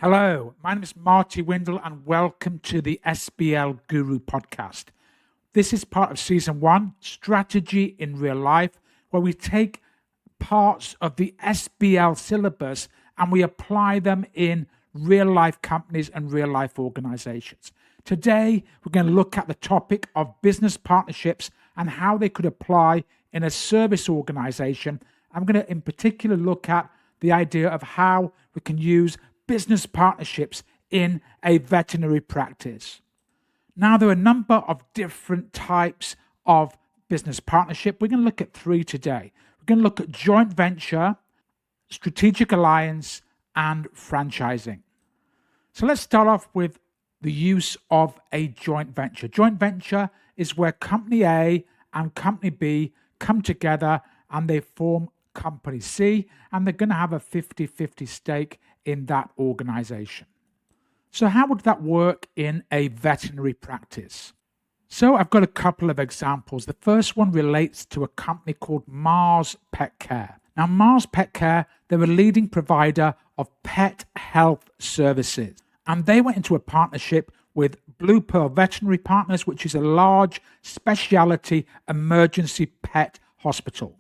Hello, my name is Marty and welcome to the SBL Guru podcast. This is part of season 1, Strategy in Real Life, where we take parts of the SBL syllabus and we apply them in real life companies and real life organizations. Today, we're going to look at the topic of business partnerships and how they could apply in a service organization. I'm going to in particular look at the idea of how we can use business partnerships in a veterinary practice. Now, there are a number of different types of business partnership. We're going to look at 3 today. We're going to look at joint venture, strategic alliance, and franchising. So let's start off with the use of a joint venture. Joint venture is where company A and company B come together and they form company C, and they're going to have a 50-50 stake in that organization. So how would that work in a veterinary practice? So I've got a couple of examples. The first one relates to a company called Mars Pet Care. Now, Mars Pet Care, they're a leading provider of pet health services, and they went into a partnership with Blue Pearl Veterinary Partners, which is a large specialty emergency pet hospital.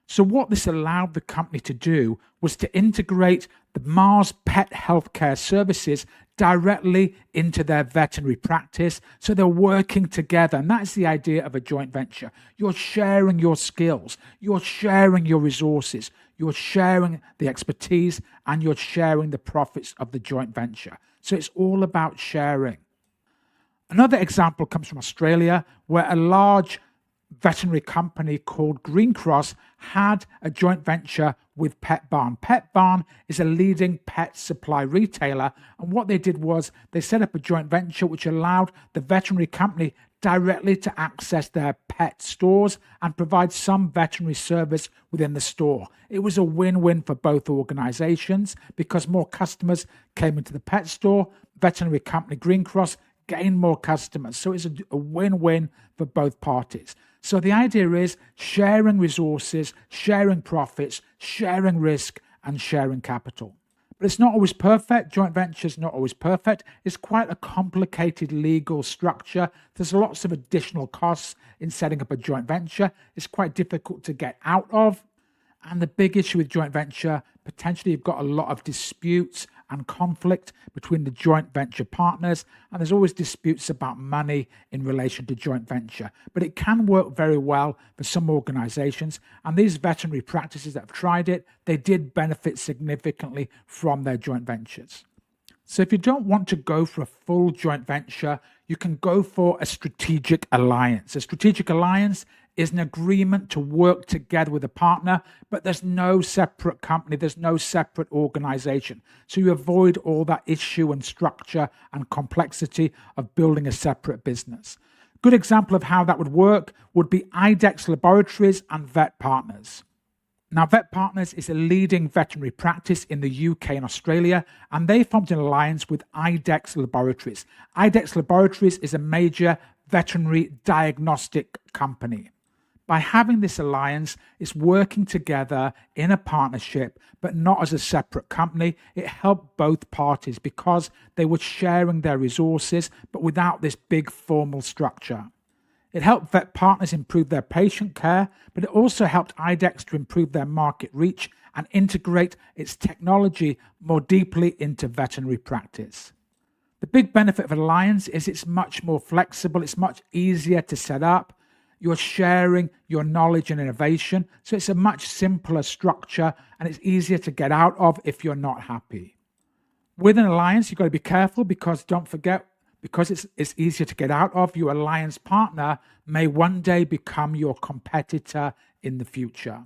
So what this allowed the company to do was to integrate the Mars Pet Healthcare services directly into their veterinary practice. So they're working together. And that's the idea of a joint venture. You're sharing your skills. You're sharing your resources. You're sharing the expertise, and you're sharing the profits of the joint venture. So it's all about sharing. Another example comes from Australia, where a large veterinary company called Green Cross had a joint venture with Pet Barn. Pet Barn is a leading pet supply retailer, and what they did was they set up a joint venture which allowed the veterinary company directly to access their pet stores and provide some veterinary service within the store. It was a win-win for both organizations because more customers came into the pet store. Veterinary company Green Cross gained more customers. So it's a win-win for both parties. So the idea is sharing resources, sharing profits, sharing risk, and sharing capital. But it's not always perfect. Joint venture is not always perfect. It's quite a complicated legal structure. There's lots of additional costs in setting up a joint venture. It's quite difficult to get out of. And the big issue with joint venture, potentially you've got a lot of disputes and conflict between the joint venture partners, and there's always disputes about money in relation to joint venture. But it can work very well for some organizations, and these veterinary practices that have tried it, they did benefit significantly from their joint ventures. So if you don't want to go for a full joint venture, you can go for a strategic alliance. A strategic alliance is an agreement to work together with a partner, but there's no separate company, there's no separate organization. So you avoid all that issue and structure and complexity of building a separate business. A good example of how that would work would be IDEXX Laboratories and Vet Partners. Now, Vet Partners is a leading veterinary practice in the UK and Australia, and they formed an alliance with IDEXX Laboratories. IDEXX Laboratories is a major veterinary diagnostic company. By having this alliance, it's working together in a partnership, but not as a separate company. It helped both parties because they were sharing their resources, but without this big formal structure. It helped Vet Partners improve their patient care, but it also helped IDEXX to improve their market reach and integrate its technology more deeply into veterinary practice. The big benefit of an alliance is it's much more flexible, it's much easier to set up. You're sharing your knowledge and innovation, so it's a much simpler structure and it's easier to get out of if you're not happy. With an alliance, you've got to be careful because don't forget, because it's easier to get out of, your alliance partner may one day become your competitor in the future.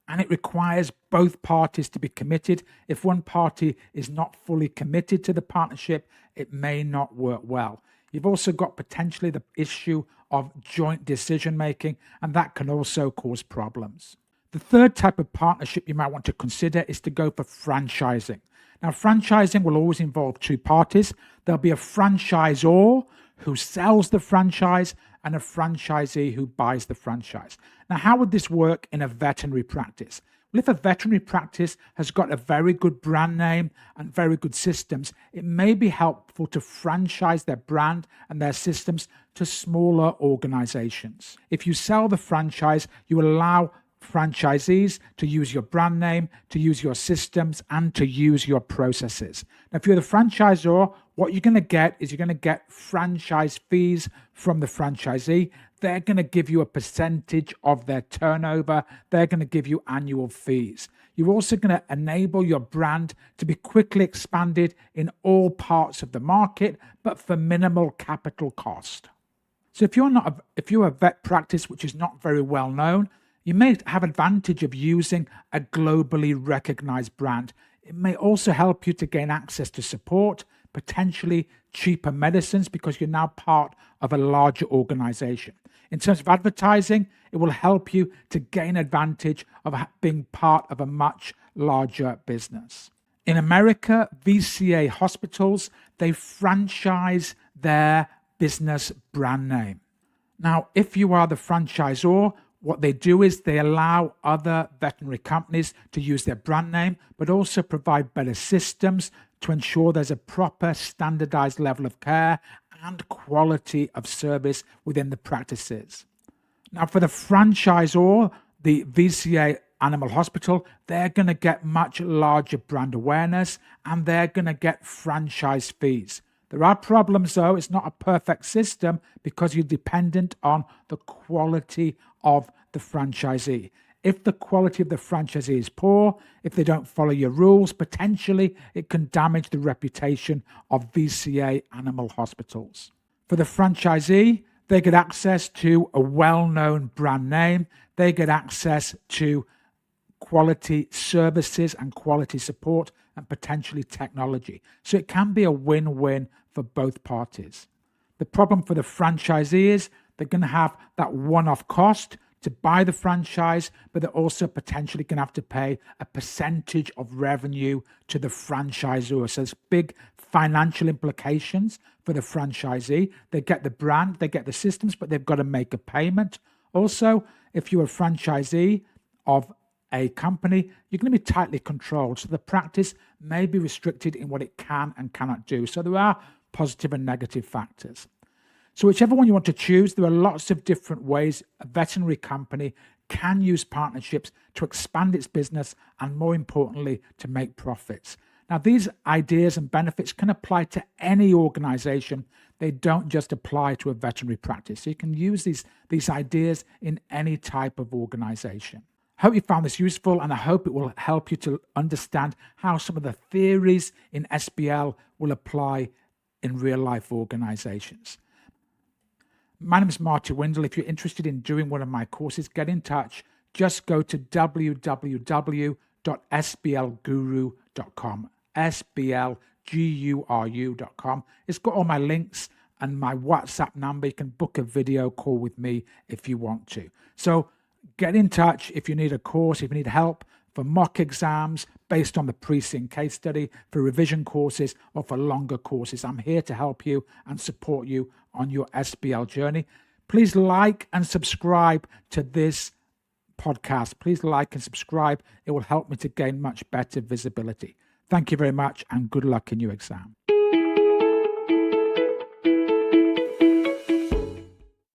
And it requires both parties to be committed. If one party is not fully committed to the partnership, it may not work well. You've also got potentially the issue of joint decision making, and that can also cause problems. The third type of partnership you might want to consider is to go for franchising. Now, franchising will always involve 2 parties. There'll be a franchisor who sells the franchise and a franchisee who buys the franchise. Now, how would this work in a veterinary practice? Well, if a veterinary practice has got a very good brand name and very good systems, it may be helpful to franchise their brand and their systems to smaller organizations. If you sell the franchise, you allow franchisees to use your brand name, to use your systems, and to use your processes. Now, if you're the franchisor, what you're going to get is you're going to get franchise fees from the franchisee. They're going to give you a percentage of their turnover. They're going to give you annual fees. You're also going to enable your brand to be quickly expanded in all parts of the market, but for minimal capital cost. So if you're a vet practice which is not very well known, you may have advantage of using a globally recognized brand. It may also help you to gain access to support, potentially cheaper medicines, because you're now part of a larger organization. In terms of advertising, it will help you to gain advantage of being part of a much larger business. In America, VCA hospitals, they franchise their business brand name. Now, if you are the franchisor, what they do is they allow other veterinary companies to use their brand name, but also provide better systems to ensure there's a proper standardized level of care and quality of service within the practices. Now, for the franchisor, the VCA Animal Hospital, they're going to get much larger brand awareness and they're going to get franchise fees. There are problems, though. It's not a perfect system because you're dependent on the quality of the franchisee. If the quality of the franchisee is poor, if they don't follow your rules, potentially it can damage the reputation of VCA animal hospitals. For the franchisee, they get access to a well-known brand name. They get access to quality services and quality support and potentially technology. So it can be a win-win for both parties. The problem for the franchisee is they're going to have that one-off cost to buy the franchise, but they're also potentially going to have to pay a percentage of revenue to the franchisor. So there's big financial implications for the franchisee. They get the brand, they get the systems, but they've got to make a payment. Also, if you're a franchisee of a company, you're going to be tightly controlled. So the practice may be restricted in what it can and cannot do. So there are positive and negative factors. So whichever one you want to choose, there are lots of different ways a veterinary company can use partnerships to expand its business and, more importantly, to make profits. Now, these ideas and benefits can apply to any organization. They don't just apply to a veterinary practice. So you can use these ideas in any type of organization. I hope you found this useful, and I hope it will help you to understand how some of the theories in SBL will apply in real-life organizations. My name is Marty Windle. If you're interested in doing one of my courses, get in touch. Just go to www.sblguru.com, sblguru.com. It's got all my links and my WhatsApp number. You can book a video call with me if you want to. So get in touch if you need a course, if you need help for mock exams based on the Precinct case study, for revision courses, or for longer courses. I'm here to help you and support you on your SBL journey. Please like and subscribe to this podcast. Please like and subscribe. It will help me to gain much better visibility. Thank you very much and good luck in your exam.